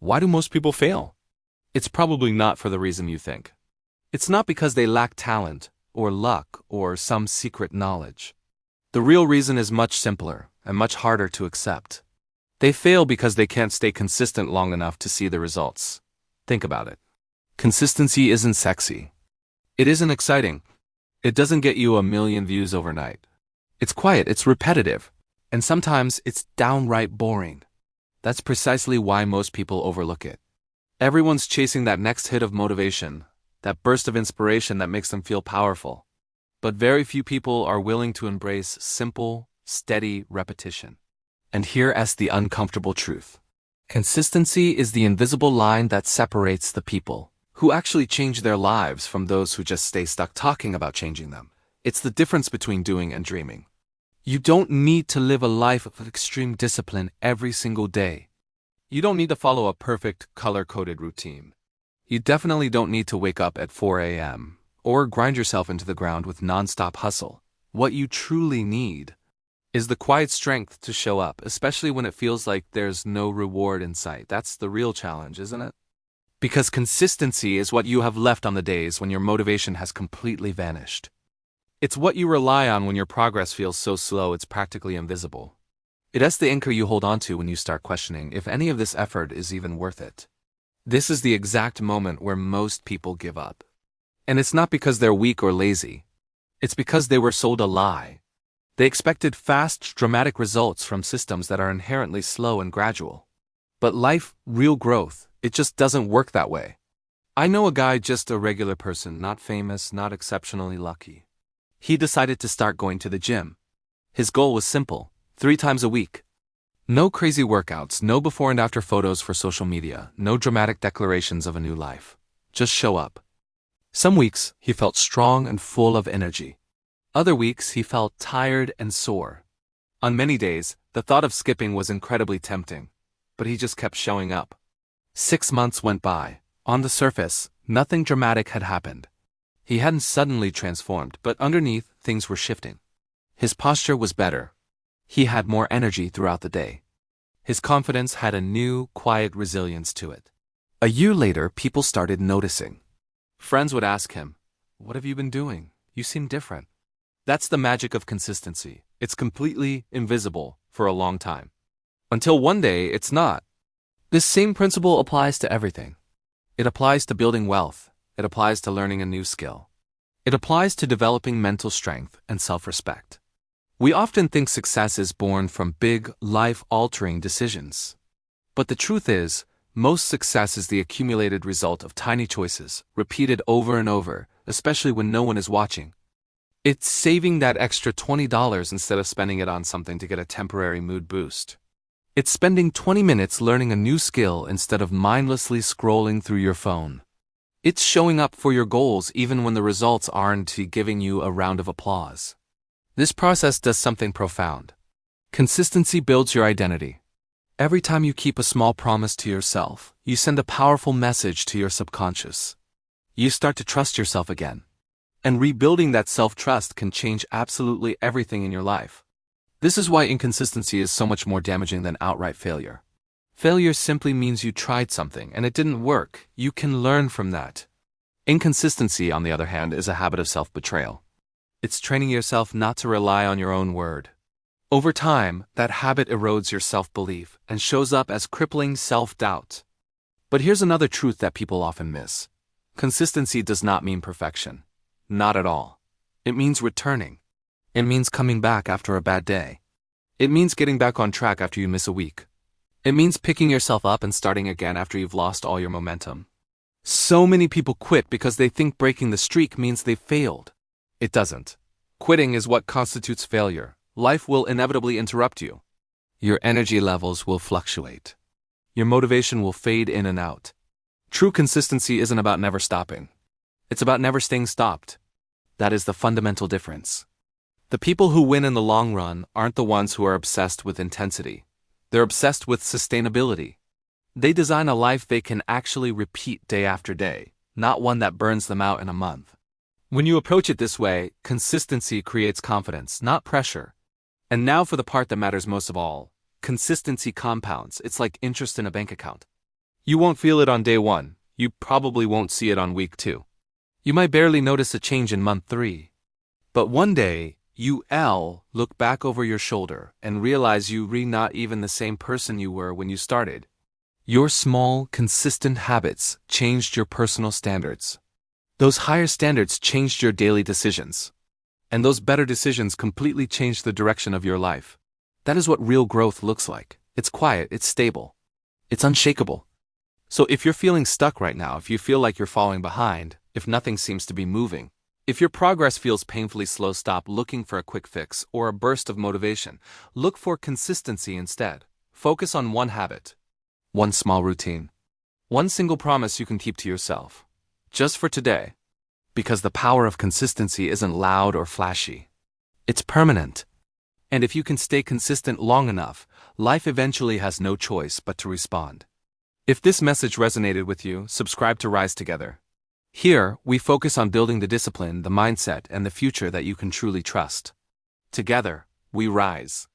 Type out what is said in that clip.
Why do most people fail? It's probably not for the reason you think. It's not because they lack talent, or luck, or some secret knowledge. The real reason is much simpler and much harder to accept. They fail because they can't stay consistent long enough to see the results. Think about it. Consistency isn't sexy. It isn't exciting. It doesn't get you 1,000,000 views overnight. It's quiet, it's repetitive, and sometimes it's downright boring. That's precisely why most people overlook it. Everyone's chasing that next hit of motivation, that burst of inspiration that makes them feel powerful. But very few people are willing to embrace simple, steady repetition. And here's the uncomfortable truth. Consistency is the invisible line that separates the people who actually change their lives from those who just stay stuck talking about changing them. It's the difference between doing and dreaming. You don't need to live a life of extreme discipline every single day. You don't need to follow a perfect, color-coded routine. You definitely don't need to wake up at 4 a.m. or grind yourself into the ground with non-stop hustle. What you truly need is the quiet strength to show up, especially when it feels like there's no reward in sight. That's the real challenge, isn't it? Because consistency is what you have left on the days when your motivation has completely vanished. It's what you rely on when your progress feels so slow it's practically invisible. It's the anchor you hold onto when you start questioning if any of this effort is even worth it. This is the exact moment where most people give up. And it's not because they're weak or lazy. It's because they were sold a lie. They expected fast, dramatic results from systems that are inherently slow and gradual. But life, real growth, it just doesn't work that way. I know a guy, just a regular person, not famous, not exceptionally lucky. He decided to start going to the gym. His goal was simple, 3 times a week. No crazy workouts, no before and after photos for social media, no dramatic declarations of a new life. Just show up. Some weeks, he felt strong and full of energy. Other weeks, he felt tired and sore. On many days, the thought of skipping was incredibly tempting, but he just kept showing up. 6 months went by. On the surface, nothing dramatic had happened. He hadn't suddenly transformed, but underneath, things were shifting. His posture was better. He had more energy throughout the day. His confidence had a new, quiet resilience to it. A year later, people started noticing. Friends would ask him, "What have you been doing? You seem different." That's the magic of consistency. It's completely invisible for a long time. Until one day, it's not. This same principle applies to everything. It applies to building wealth. It applies to learning a new skill. It applies to developing mental strength and self-respect. We often think success is born from big, life-altering decisions. But the truth is, most success is the accumulated result of tiny choices, repeated over and over, especially when no one is watching. It's saving that extra $20 instead of spending it on something to get a temporary mood boost. It's spending 20 minutes learning a new skill instead of mindlessly scrolling through your phone. It's showing up for your goals even when the results aren't giving you a round of applause. This process does something profound. Consistency builds your identity. Every time you keep a small promise to yourself, you send a powerful message to your subconscious. You start to trust yourself again. And rebuilding that self-trust can change absolutely everything in your life. This is why inconsistency is so much more damaging than outright failure. Failure simply means you tried something and it didn't work. You can learn from that. Inconsistency, on the other hand, is a habit of self-betrayal. It's training yourself not to rely on your own word. Over time, that habit erodes your self-belief and shows up as crippling self-doubt. But here's another truth that people often miss. Consistency does not mean perfection. Not at all. It means returning. It means coming back after a bad day. It means getting back on track after you miss a week. It means picking yourself up and starting again after you've lost all your momentum. So many people quit because they think breaking the streak means they've failed. It doesn't. Quitting is what constitutes failure. Life will inevitably interrupt you. Your energy levels will fluctuate. Your motivation will fade in and out. True consistency isn't about never stopping. It's about never staying stopped. That is the fundamental difference. The people who win in the long run aren't the ones who are obsessed with intensity. They're obsessed with sustainability. They design a life they can actually repeat day after day, not one that burns them out in a month. When you approach it this way, consistency creates confidence, not pressure. And now for the part that matters most of all. Consistency compounds. It's like interest in a bank account. You won't feel it on day 1. You probably won't see it on week 2. You might barely notice a change in month 3. But one day, you'll look back over your shoulder and realize you're not even the same person you were when you started. Your small, consistent habits changed your personal standards. Those higher standards changed your daily decisions. And those better decisions completely changed the direction of your life. That is what real growth looks like. It's quiet, it's stable, it's unshakable. So if you're feeling stuck right now, if you feel like you're falling behind, if nothing seems to be moving, if your progress feels painfully slow, stop looking for a quick fix or a burst of motivation. Look for consistency instead. Focus on one habit, one small routine, one single promise you can keep to yourself. Just for today. Because the power of consistency isn't loud or flashy. It's permanent. And if you can stay consistent long enough, life eventually has no choice but to respond. If this message resonated with you, subscribe to Rise Together. Here, we focus on building the discipline, the mindset, and the future that you can truly trust. Together, we rise.